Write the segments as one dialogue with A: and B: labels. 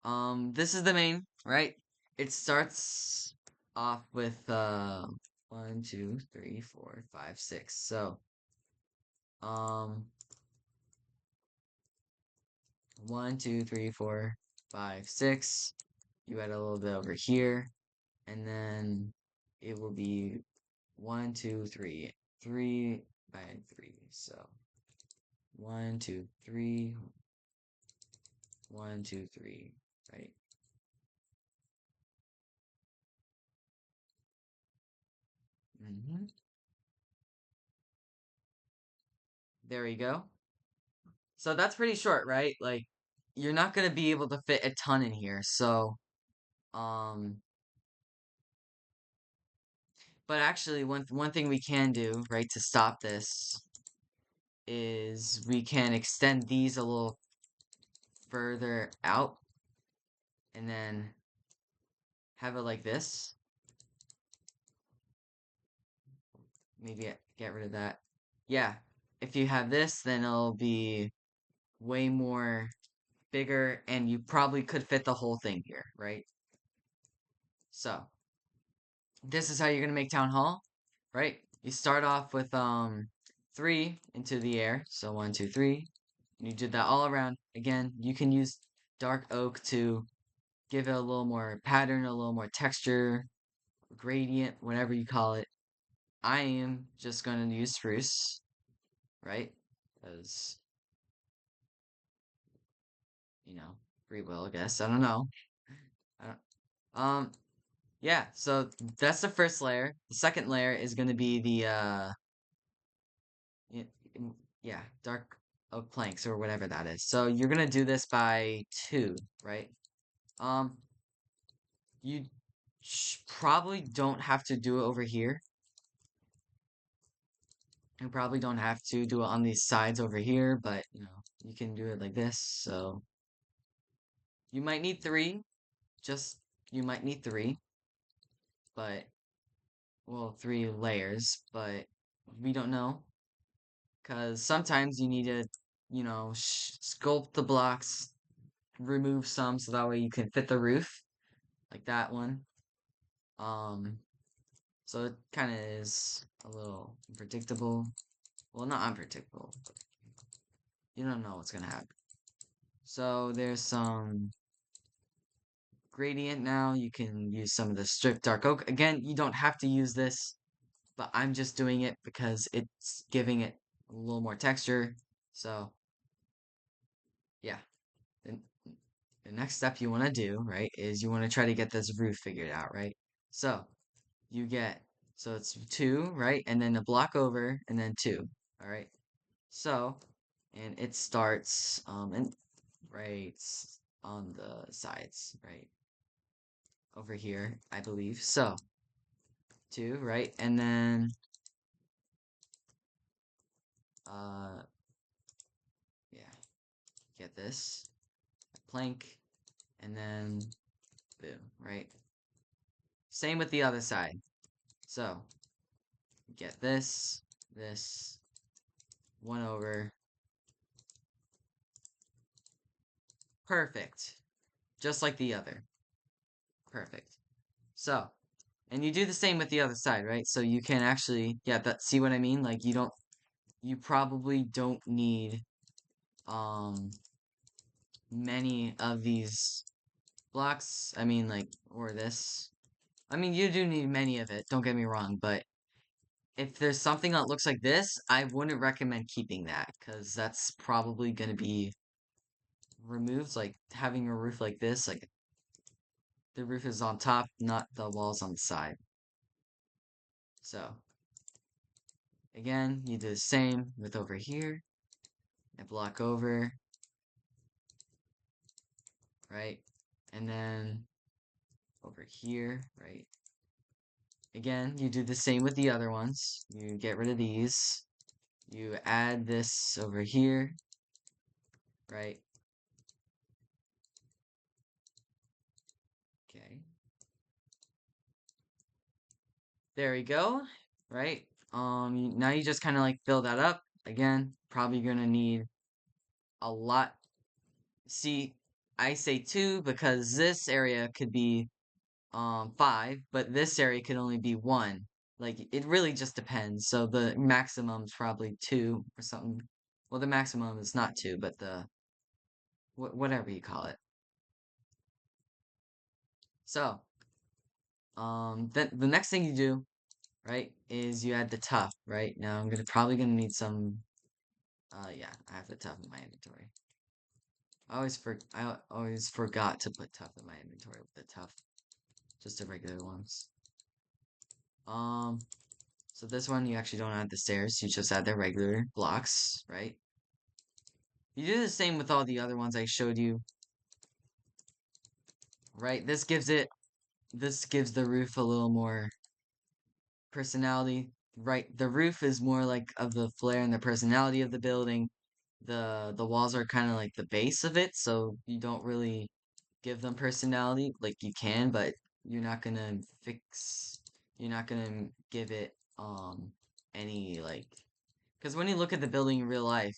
A: This is the main, right? It starts off with 1, 2, 3, 4, 5, 6. So, um 1, 2, 3, 4, 5, 6. You add a little bit over here, and then it will be 1, 2, 3, 3 by 3. So 1, 2, 3, 1, 2, 3, right? hmm There we go. So that's pretty short, right? Like you're not gonna be able to fit a ton in here. So, um, but actually, one thing we can do, right, to stop this is we can extend these a little further out and then have it like this. Maybe get rid of that. Yeah, if you have this, then it'll be way more bigger, and you probably could fit the whole thing here, right? So this is how you're gonna make town hall, right? You start off with 3 into the air, so 1, 2, 3. And you did that all around. Again, you can use dark oak to give it a little more pattern, a little more texture, gradient, whatever you call it. I am just gonna use spruce, right? Because free will, I guess. I don't know. I don't, yeah. So that's the first layer. The second layer is gonna be the y- yeah, dark oak planks or whatever that is. So you're gonna do this by 2, right? Um, you probably don't have to do it over here. You probably don't have to do it on these sides over here, but you can do it like this. So you might need 3. Just you might need 3, but well, 3 layers, but we don't know because sometimes you need to, sculpt the blocks, remove some so that way you can fit the roof like that one. Um, so it kind of is a little unpredictable. Well, not unpredictable, but you don't know what's gonna happen. So there's some gradient now. You can use some of the strip dark oak. Again, you don't have to use this, but I'm just doing it because it's giving it a little more texture. So yeah, the, the next step you want to do, right, is you want to try to get this roof figured out, right? So you get, so it's 2, right? And then a block over and then 2, all right? So, and it starts, and right on the sides, right? Over here, I believe. So, 2, right? And then, uh, yeah, get this plank, and then boom, right? Same with the other side. So, get this, 1 over. Perfect. Just like the other. Perfect. So, and you do the same with the other side, right? So you can actually, yeah, see what I mean? Like you probably don't need, um, many of these blocks. I mean, like, or this. I mean, you do need many of it, don't get me wrong, but if there's something that looks like this, I wouldn't recommend keeping that, because that's probably going to be removed, like having a roof like this, like the roof is on top, not the walls on the side. So, again, you do the same with over here, and block over, right? And then over here, right? Again, you do the same with the other ones. You get rid of these. You add this over here, right? Okay. There we go, right? Now you just kind of like fill that up. Again, probably gonna need a lot. See, I say 2 because this area could be 5, but this area could only be 1. Like it really just depends. So the maximum's probably 2 or something. Well, the maximum is not 2, but the whatever you call it. So, then the next thing you do, right, is you add the tough, right? Now I'm probably gonna need some yeah, I have the tough in my inventory. I always forgot to put tough in my inventory with the tough, just the regular ones. Um, so this one you actually don't add the stairs, you just add the regular blocks, right? You do the same with all the other ones I showed you, right? This gives the roof a little more personality, right? The roof is more like of the flair and the personality of the building. The walls are kind of like the base of it, so you don't really give them personality. Like you can, but you're not gonna fix. You're not gonna give it any like. Because when you look at the building in real life,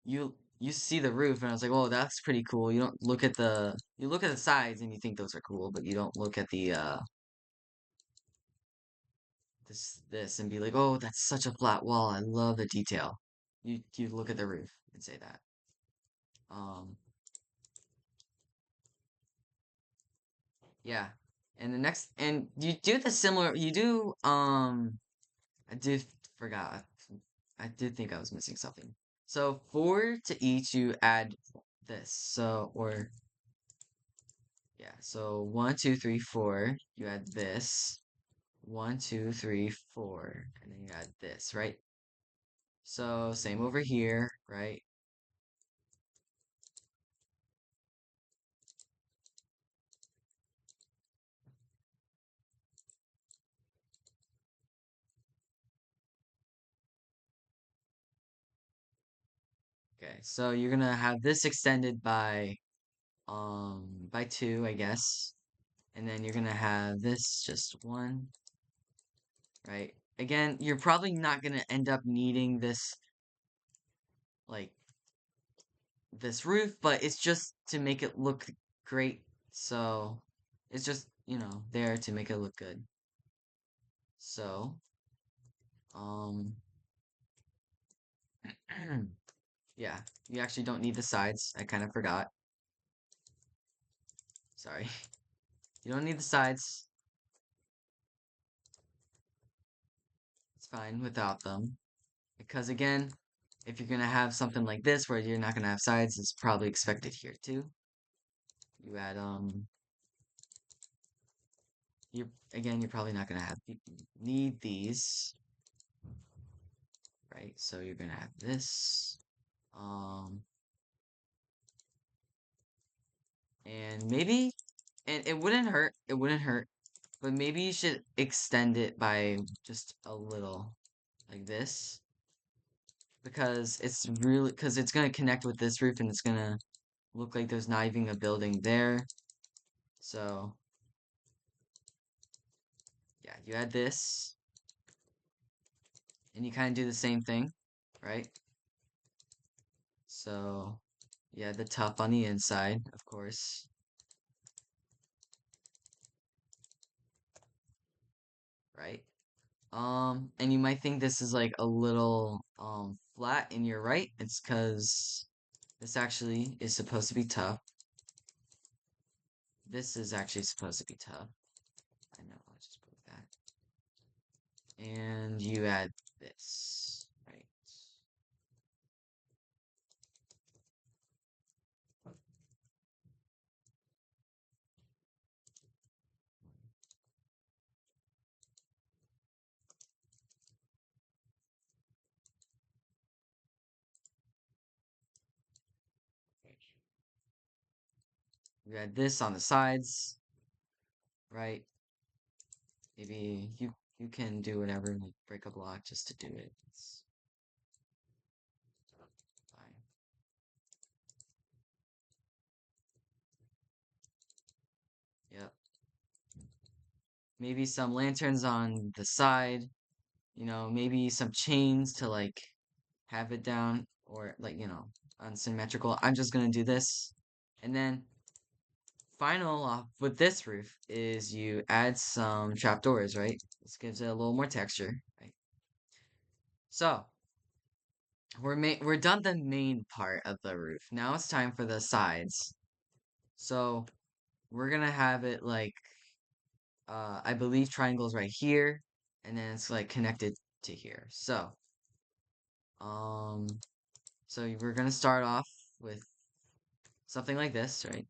A: you see the roof, and I was like, oh, that's pretty cool. You don't look at the you look at the sides and you think those are cool, but you don't look at the this and be like, oh, that's such a flat wall. I love the detail. You look at the roof and say that. Um, yeah. And the next and you do the similar you do I did forgot. I did think I was missing something. So 4 to each you add this. So or yeah, so 1, 2, 3, 4, you add this. 1, 2, 3, 4, and then you add this, right? So same over here, right? Okay, so you're gonna have this extended by 2, I guess. And then you're gonna have this just 1, right? Again, you're probably not gonna end up needing this like this roof, but it's just to make it look great. So it's just, there to make it look good. So, um yeah, you actually don't need the sides. I kind of forgot. Sorry. You don't need the sides. It's fine without them. Because again, if you're gonna have something like this where you're not gonna have sides, it's probably expected here too. You add you're probably not gonna need these, right? So you're gonna have this, um, and maybe, and it wouldn't hurt. It wouldn't hurt, but maybe you should extend it by just a little, like this, because it's gonna connect with this roof and it's gonna look like there's not even a building there. So yeah, you add this, and you kind of do the same thing, right? So yeah, the top on the inside, of course, right? And you might think this is like a little flat, and you're right. It's because this actually is supposed to be tough. This is actually supposed to be tough. I know, I'll just put that. And you add this, right? You add this on the sides, right? Maybe you can do whatever, like break a block just to do it. It's fine. Yep. Maybe some lanterns on the side, maybe some chains to like have it down or like, unsymmetrical. I'm just gonna do this. And then final off with this roof is you add some trapdoors, right? This gives it a little more texture, right? So we're done the main part of the roof. Now it's time for the sides. So we're gonna have it like I believe triangles right here, and then it's like connected to here. Um so we're gonna start off with something like this, right?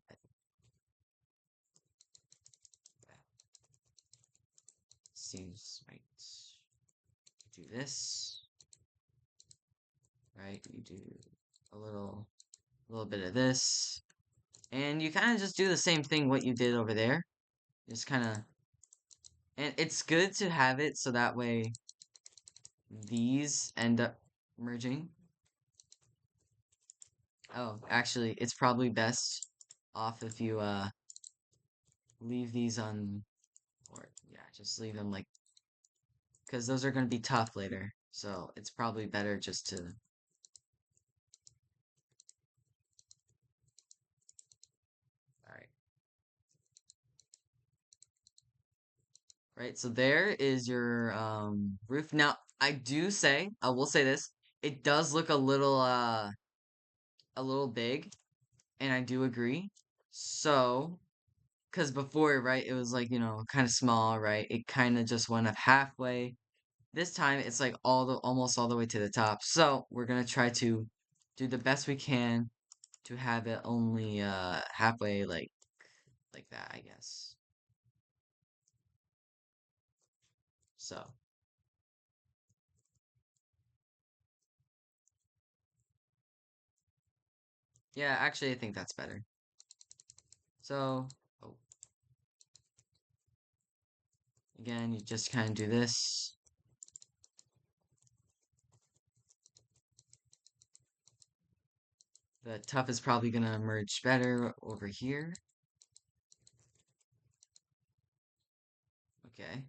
A: Seems right. Do this, right? You do a little bit of this, and you kind of just do the same thing what you did over there. Just kind of, and it's good to have it so that way these end up merging. Oh, actually, it's probably best off if you leave these on, or yeah, just leave them like, because those are going to be tough later. So it's probably better just to, all right. Right, so there is your roof. Now, I will say this, it does look a little big, and I do agree. So, because before, right, it was like, kind of small, right? It kind of just went up halfway. This time it's like almost all the way to the top. So, we're gonna try to do the best we can to have it only halfway like that, I guess. So, yeah, actually I think that's better. So, oh, again, you just kind of do this. The tough is probably going to emerge better over here. Okay.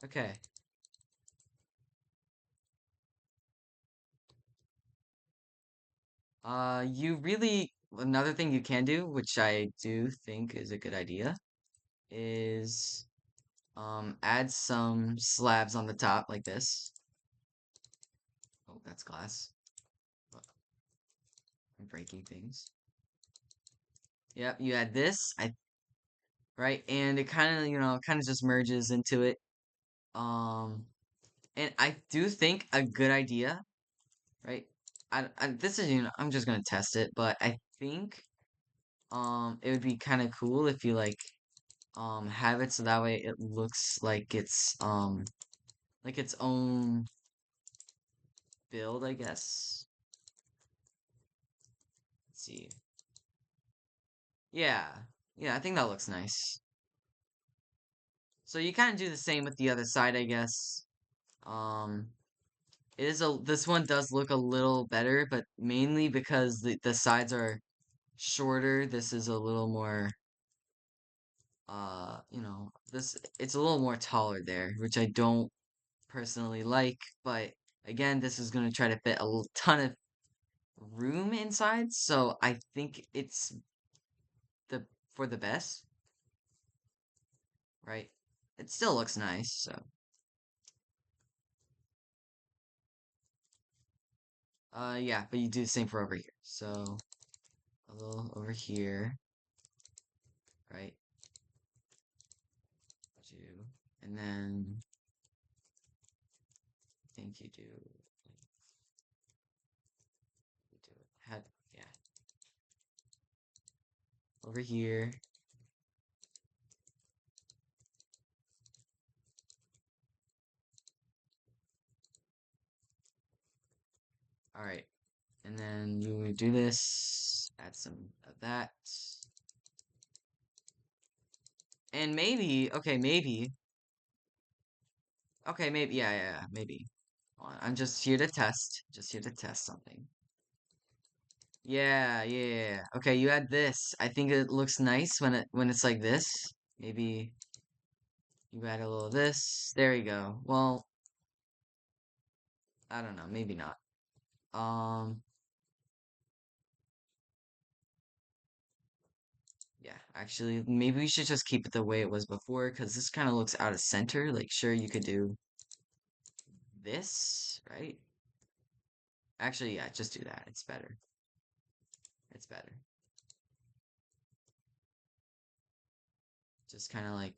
A: Okay. Another thing you can do, which I do think is a good idea, is add some slabs on the top like this. Oh, that's glass. I'm breaking things. Yep, you add this, right? And it kind of, kind of just merges into it. Um, and I do think a good idea, right? This is, I'm just gonna test it, but I think it would be kind of cool if you have it so that way it looks like its own build, I guess. Let's see. Yeah. Yeah, I think that looks nice. So you kind of do the same with the other side, I guess. Um, this one does look a little better, but mainly because the sides are shorter, this is a little more, it's a little more taller there, which I don't personally like, but again, this is going to try to fit a ton of room inside, so I think it's the for the best, right? It still looks nice, so yeah, but you do the same for over here. So a little over here, right? Do and then I think you do it head, yeah, over here. All right, and then you do this, add some of that, and maybe, okay, maybe, yeah, maybe. Hold on, I'm just here to test something. Yeah. Okay, you add this. I think it looks nice when it's like this. Maybe you add a little of this. There you go. Well, I don't know. Maybe not. Um, yeah, actually, maybe we should just keep it the way it was before because this kind of looks out of center. Like, sure, you could do this, right? Actually, yeah, just do that. It's better. It's better. Just kind of like,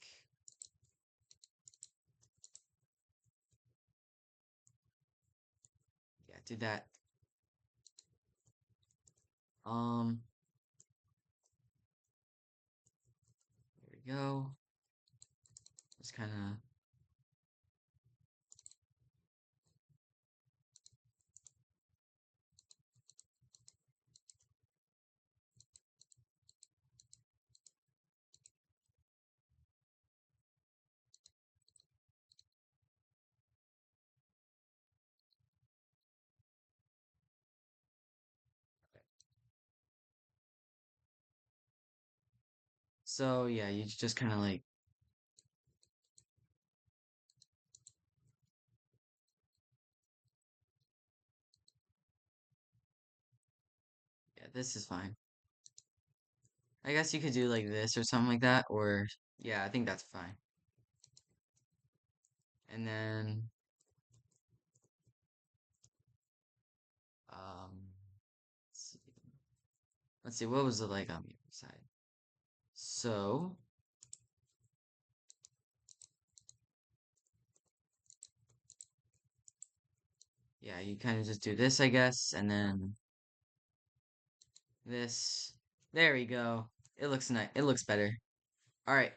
A: yeah, do that. Um, there we go. Just kind of, so yeah, you just kind of like, yeah, this is fine. I guess you could do like this or something like that, or yeah, I think that's fine. And then, let's see, let's see, what was it like on the other side? So, yeah, you kind of just do this, I guess, and then this. There we go. It looks nice. It looks better. All right.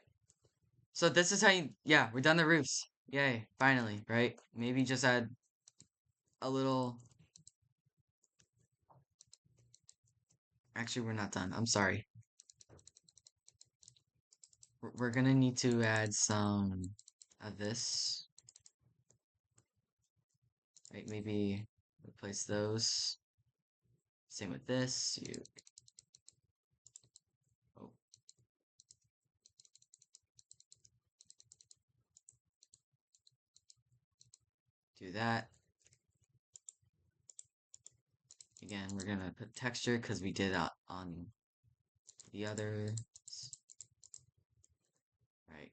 A: So this is how you, yeah, we're done the roofs. Yay, finally, right? Maybe just add a little, actually, we're not done. I'm sorry. We're gonna need to add some of this, right? Maybe replace those. Same with this. You, oh, do that. Again, we're gonna put texture because we did on the other, right?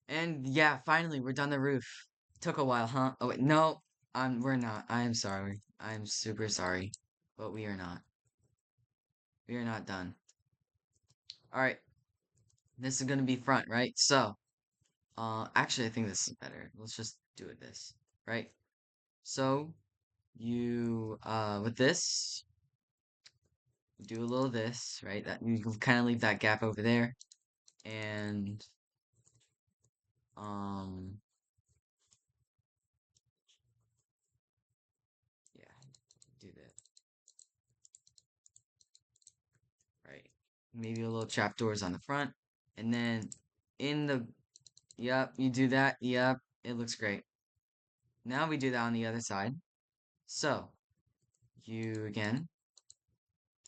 A: And yeah, finally, we're done the roof. Took a while, huh? Oh wait, no, we're not. I am sorry. I am super sorry, but we are not. We are not done. All right, this is gonna be front, right? So, actually, I think this is better. Let's just do it this, right? So, you, with this, do a little this, right? That you can kind of leave that gap over there, and um, yeah, do that, right? Maybe a little trapdoors on the front, and then in the, yep, you do that, yep, it looks great. Now we do that on the other side. So, you again,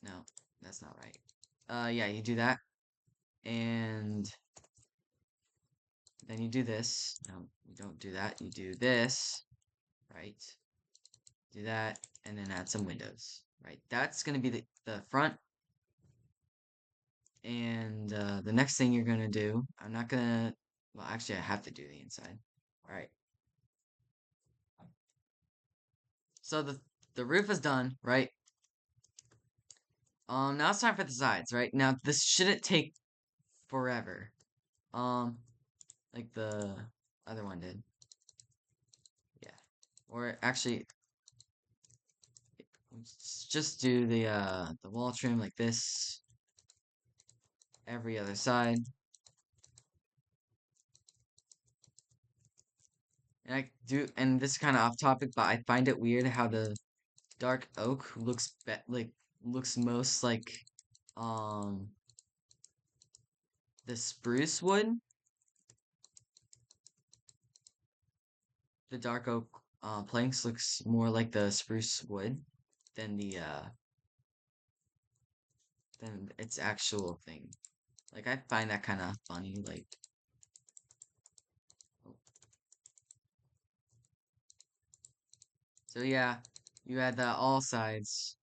A: no, that's not right. Yeah, you do that, and then you do this. No, you don't do that. You do this, right? Do that, and then add some windows, right? That's gonna be the front. And the next thing you're gonna do, I'm not gonna, well, actually, I have to do the inside. All right. So the roof is done, right? Now it's time for the sides, right? Now this shouldn't take forever. Um, like the other one did. Yeah. Or actually, let's just do the wall trim like this every other side. And I do, and this is kind of off topic, but I find it weird how the dark oak looks like looks most like um the spruce wood. The dark oak planks looks more like the spruce wood than the than its actual thing. Like, I find that kind of funny. Like, oh. So yeah, you add that all sides,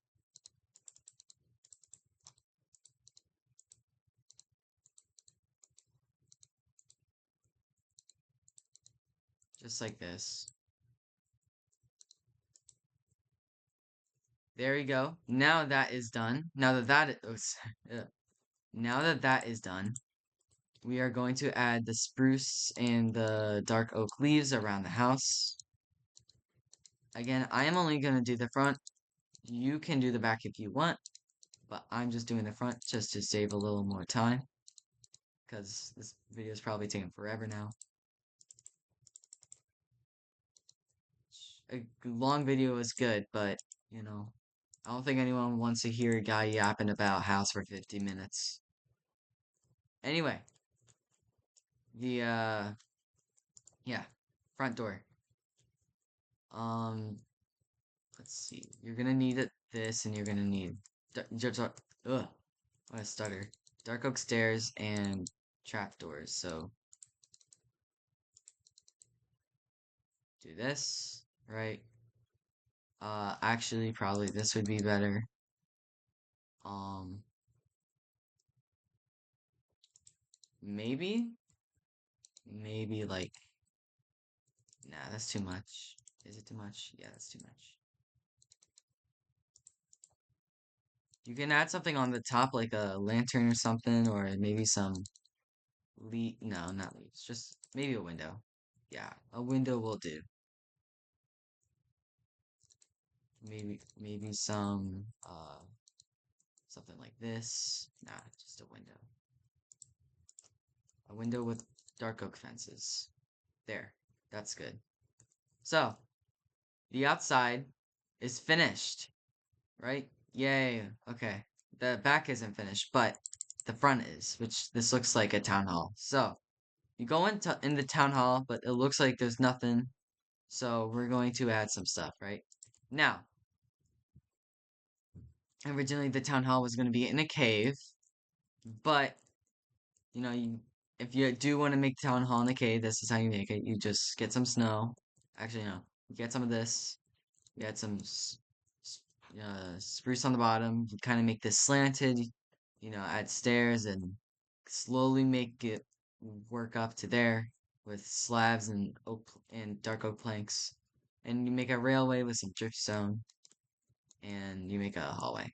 A: just like this. There you go. Now that is done. Now that that is done, we are going to add the spruce and the dark oak leaves around the house. Again, I am only going to do the front. You can do the back if you want, but I'm just doing the front just to save a little more time because this video is probably taking forever now. A long video is good, but you know, I don't think anyone wants to hear a guy yapping about house for 50 minutes. Anyway, the yeah, front door. Um, let's see. You're gonna need this, and you're gonna need ugh, what a stutter. Dark oak stairs and trapdoors. So do this, right? Actually, probably this would be better. Um, maybe, maybe like, nah, that's too much. Is it too much? Yeah, that's too much. You can add something on the top, like a lantern or something, or maybe some no, not leaves, just maybe a window. Yeah, a window will do. Maybe some something like this. Nah, just a window. A window with dark oak fences. There. That's good. So, the outside is finished, right? Yay. Okay. The back isn't finished, but the front is, which this looks like a town hall. So, you go into in the town hall, but it looks like there's nothing. So, we're going to add some stuff, right? Now, originally the town hall was going to be in a cave, but you know, if you do want to make town hall in a cave, this is how you make it. You just get some snow. Actually, no. You get some of this. You add some spruce on the bottom. You kind of make this slanted. You know, add stairs and slowly make it work up to there with slabs and oak and dark oak planks. And you make a railway with some dripstone, and you make a hallway.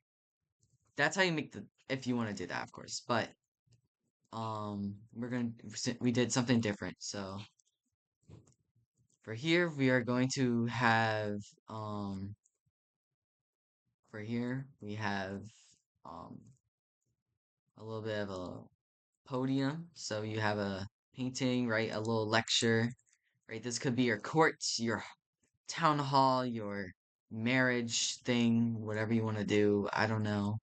A: That's how you make the if you want to do that, of course. But we did something different. So for here we are going to have for here we have um a little bit of a podium. So you have a painting, right? A little lecture, right? This could be your court, your town hall, your marriage thing, whatever you want to do. I don't know.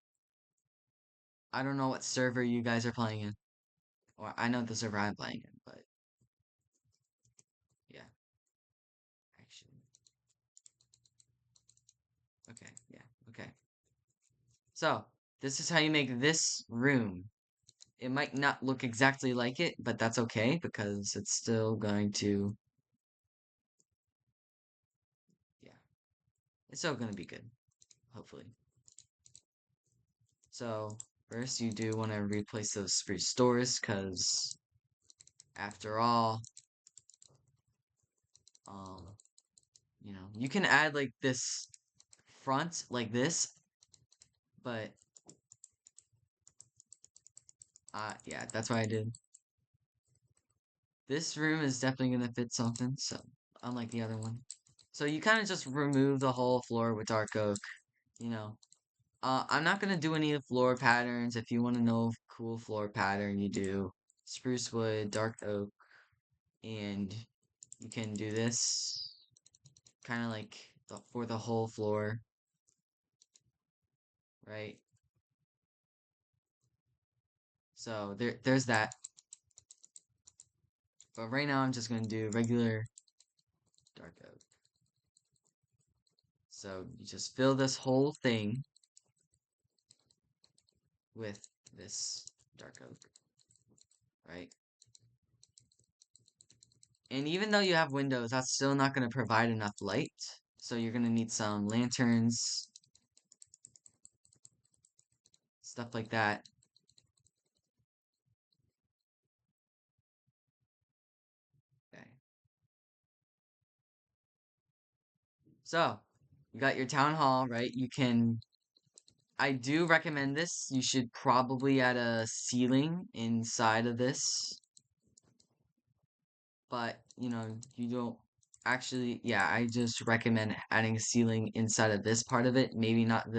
A: I don't know what server you guys are playing in. Or I know the server I'm playing in, but yeah, actually. Okay, yeah, okay. So, this is how you make this room. It might not look exactly like it, but that's okay because it's still going to, yeah, it's still going to be good, hopefully. So, first you do want to replace those spruce doors because, after all, um, you know, you can add like this front like this, but, yeah, that's what I did. This room is definitely going to fit something, so, unlike the other one. So you kind of just remove the whole floor with dark oak, you know. I'm not gonna do any floor patterns. If you want to know cool floor pattern, you do spruce wood, dark oak, and you can do this kind of like for the whole floor, right? So there's that. But right now I'm just gonna do regular dark oak. So you just fill this whole thing with this dark oak. right? And even though you have windows, that's still not going to provide enough light. So you're going to need some lanterns, stuff like that. Okay. So, you got your town hall, right? I do recommend this. You should probably add a ceiling inside of this. But, you don't actually, yeah, I just recommend adding a ceiling inside of this part of it. Maybe not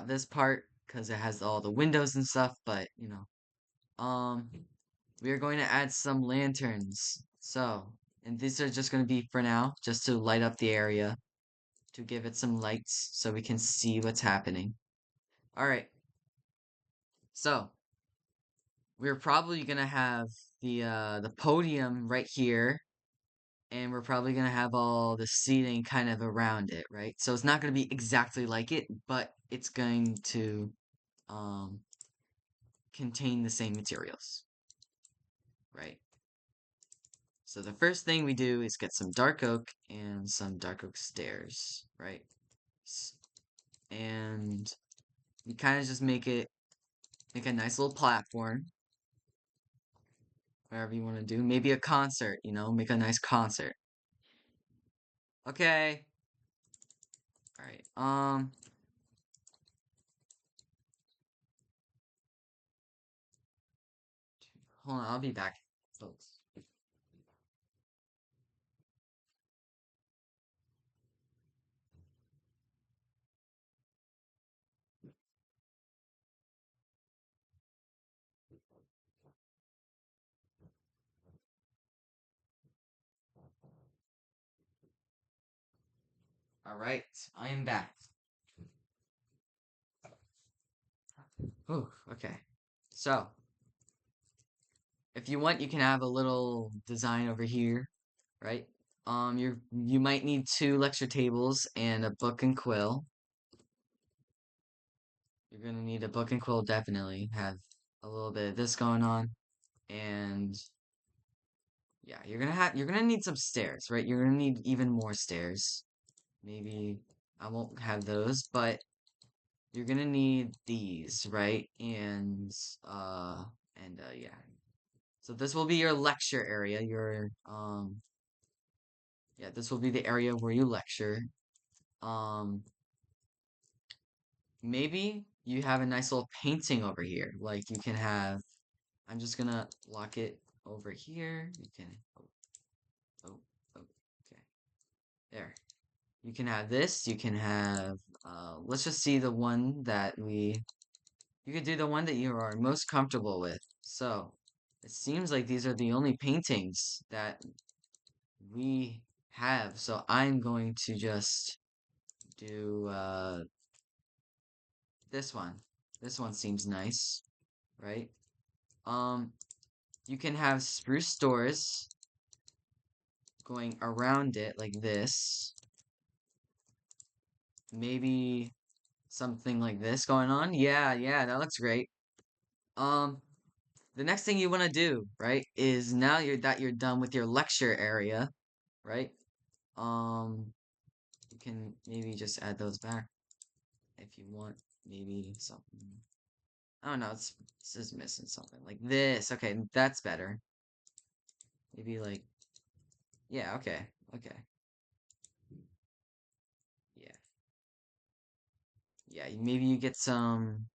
A: this part, because it has all the windows and stuff, but, Um, we are going to add some lanterns. So, and these are just going to be for now, just to light up the area, to give it some lights so we can see what's happening. All right. So, we're probably going to have the podium right here, and we're probably going to have all the seating kind of around it, right? So it's not going to be exactly like it, but it's going to um contain the same materials, right? So the first thing we do is get some dark oak and some dark oak stairs, right? And you kind of just make a nice little platform, whatever you want to do. Maybe a concert, make a nice concert. Okay. All right. Hold on, I'll be back, folks. All right, I am back. Ooh, okay. So, if you want, you can have a little design over here, right? You might need two lecture tables and a book and quill. You're gonna need a book and quill, definitely. Have a little bit of this going on. And yeah, you're gonna need some stairs, right? You're gonna need even more stairs. Maybe I won't have those, but you're gonna need these, right? And yeah. So this will be your lecture area. Yeah, this will be the area where you lecture. Um Maybe you have a nice little painting over here. Like you can have, I'm just gonna lock it over here. You can, oh, oh, okay. There. You can have this. You can have, let's just see the one you could do the one that you are most comfortable with. So, it seems like these are the only paintings that we have. So I'm going to just do, this one. This one seems nice, right? Um, you can have spruce doors going around it like this. Maybe something like this going on. Yeah, yeah, that looks great. Um, the next thing you want to do, right, is now you're done with your lecture area, right? You can maybe just add those back if you want. Maybe something. I don't know. This is missing something like this. Okay, that's better. Maybe like, yeah. Okay, okay. Yeah. Yeah, maybe you get some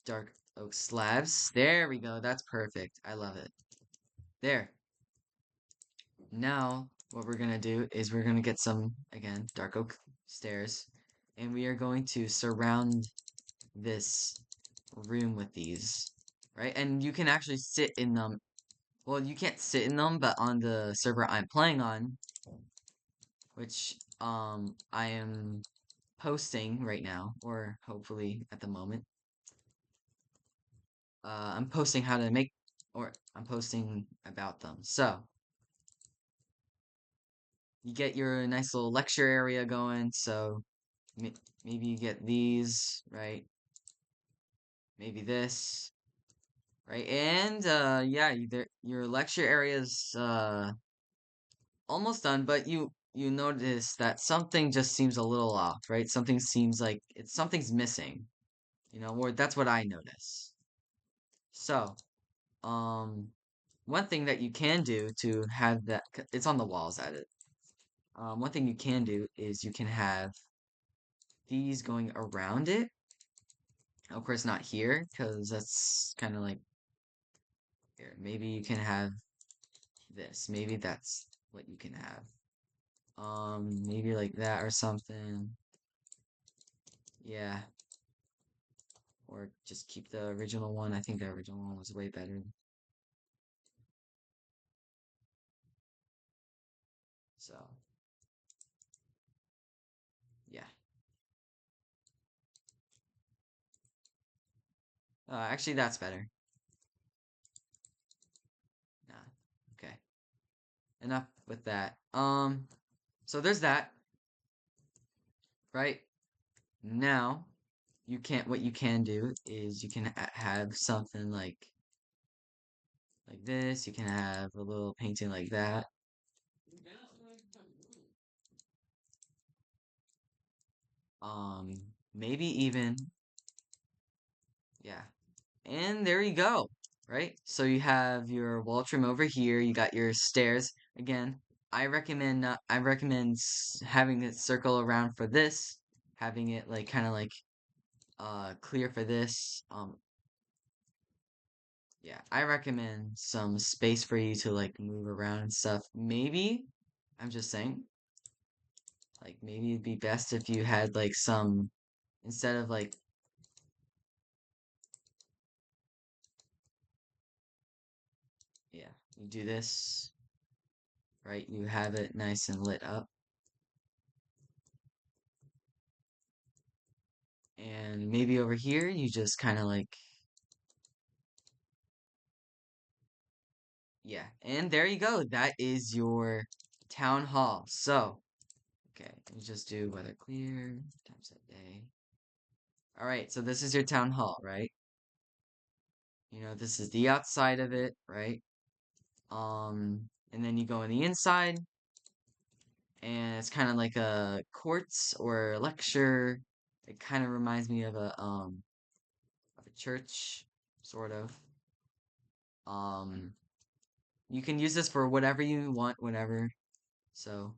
A: dark oak slabs. There we go. That's perfect. I love it. There. Now, what we're gonna do is we're gonna get some, again, dark oak stairs, and we are going to surround this room with these, right? And you can actually sit in them. Well, you can't sit in them, but on the server I'm playing on, which I am posting right now, or hopefully at the moment, I'm posting how to make, or I'm posting about them. So you get your nice little lecture area going. So maybe you get these, right? maybe this, right? And yeah, your lecture area is almost done, but you notice that something just seems a little off, right? Something seems like something's missing, or that's what I notice. So, um, one thing that you can do to have that, it's on the walls at it. One thing you can do is you can have these going around it. Of course, not here, because that's kind of like here. Maybe you can have this. Maybe that's what you can have. Maybe like that or something. Yeah. Or just keep the original one. I think the original one was way better. So, yeah. Actually, that's better. Nah. Okay. Enough with that. So there's that, right? Now, what you can do is you can have something like this. You can have a little painting like that. Maybe even, yeah. And there you go, right? So you have your wall trim over here. You got your stairs. Again, I recommend having it circle around for this, having it like kind of like clear for this. Yeah, I recommend some space for you to like move around and stuff. Maybe, I'm just saying, like maybe it'd be best if you had like some instead of like yeah, you do this, right? You have it nice and lit up. And maybe over here you just kind of like yeah. And there you go. That is your town hall. So, okay, you just do weather clear times that day. All right, so this is your town hall, right? This is the outside of it, right? And then you go in the inside, and it's kind of like a courts or a lecture. It kind of reminds me of a church, sort of. Um, you can use this for whatever you want, whatever. So